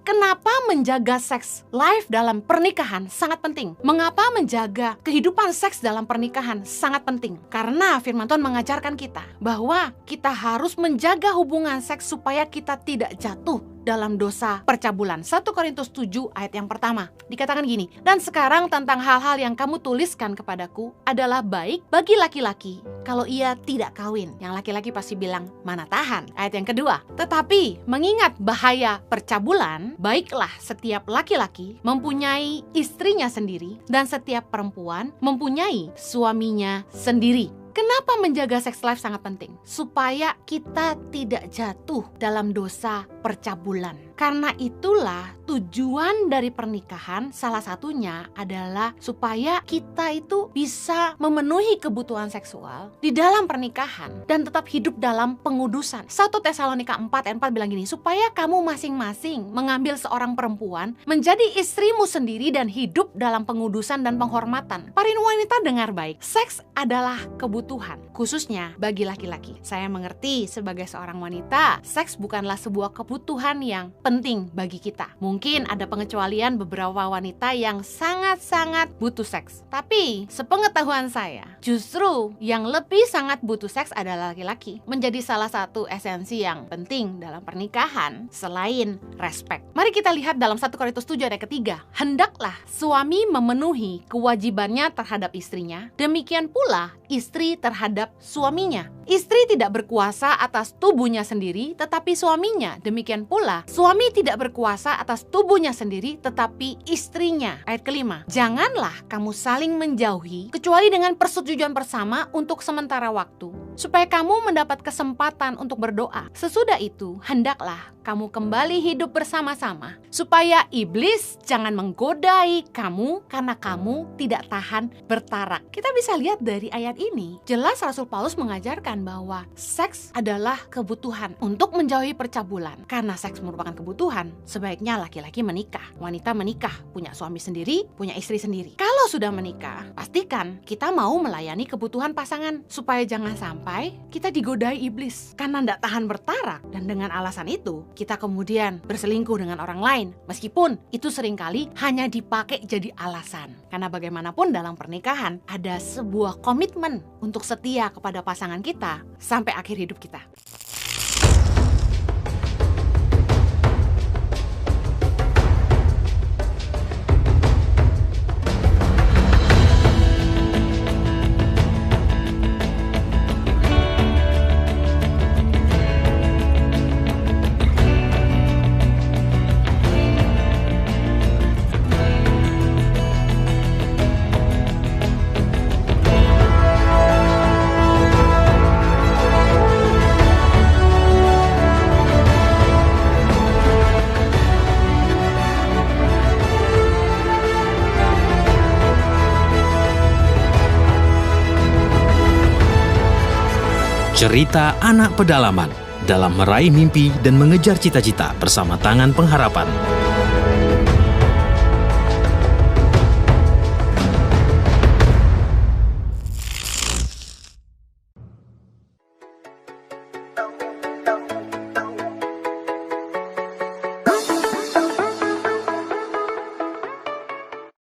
Kenapa menjaga seks life dalam pernikahan sangat penting? Mengapa menjaga kehidupan seks dalam pernikahan sangat penting? Karena firman Tuhan mengajarkan kita bahwa kita harus menjaga hubungan seks supaya kita tidak jatuh dalam dosa percabulan. 1 Korintus 7 ayat yang pertama dikatakan gini, dan sekarang tentang hal-hal yang kamu tuliskan kepadaku adalah baik bagi laki-laki kalau ia tidak kawin. Yang laki-laki pasti bilang, mana tahan. Ayat yang kedua, tetapi mengingat bahaya percabulan, baiklah setiap laki-laki mempunyai istrinya sendiri dan setiap perempuan mempunyai suaminya sendiri. Kenapa menjaga sex life sangat penting? Supaya kita tidak jatuh dalam dosa percabulan. Karena itulah tujuan dari pernikahan salah satunya adalah supaya kita itu bisa memenuhi kebutuhan seksual di dalam pernikahan dan tetap hidup dalam pengudusan. 1 Tesalonika 4 ayat 4 bilang gini, supaya kamu masing-masing mengambil seorang perempuan menjadi istrimu sendiri dan hidup dalam pengudusan dan penghormatan. Para wanita dengar baik, seks adalah kebutuhan, khususnya bagi laki-laki. Saya mengerti sebagai seorang wanita, seks bukanlah sebuah kebutuhan yang penting bagi kita. Mungkin ada pengecualian beberapa wanita yang sangat-sangat butuh seks. Tapi sepengetahuan saya, justru yang lebih sangat butuh seks adalah laki-laki. Menjadi salah satu esensi yang penting dalam pernikahan selain respect. Mari kita lihat dalam 1 Korintus 7 ayat ketiga. Hendaklah suami memenuhi kewajibannya terhadap istrinya, demikian pula istri terhadap suaminya. Istri tidak berkuasa atas tubuhnya sendiri, tetapi suaminya. Demikian pula, suami tidak berkuasa atas tubuhnya sendiri, tetapi istrinya. Ayat kelima, janganlah kamu saling menjauhi, kecuali dengan persetujuan bersama untuk sementara waktu, supaya kamu mendapat kesempatan untuk berdoa. Sesudah itu, hendaklah kamu kembali hidup bersama-sama, supaya iblis jangan menggodai kamu karena kamu tidak tahan bertarak. Kita bisa lihat dari ayat ini, jelas Rasul Paulus mengajarkan bahwa seks adalah kebutuhan untuk menjauhi percabulan. Karena seks merupakan kebutuhan, sebaiknya laki-laki menikah, wanita menikah, punya suami sendiri, punya istri sendiri. Kalau sudah menikah, pastikan kita mau melayani kebutuhan pasangan, supaya jangan sampai kita digodai iblis karena tidak tahan bertarak, dan dengan alasan itu kita kemudian berselingkuh dengan orang lain, meskipun itu seringkali hanya dipakai jadi alasan. Karena bagaimanapun dalam pernikahan ada sebuah komitmen untuk setia kepada pasangan kita sampai akhir hidup kita. Cerita anak pedalaman dalam meraih mimpi dan mengejar cita-cita bersama Tangan Pengharapan.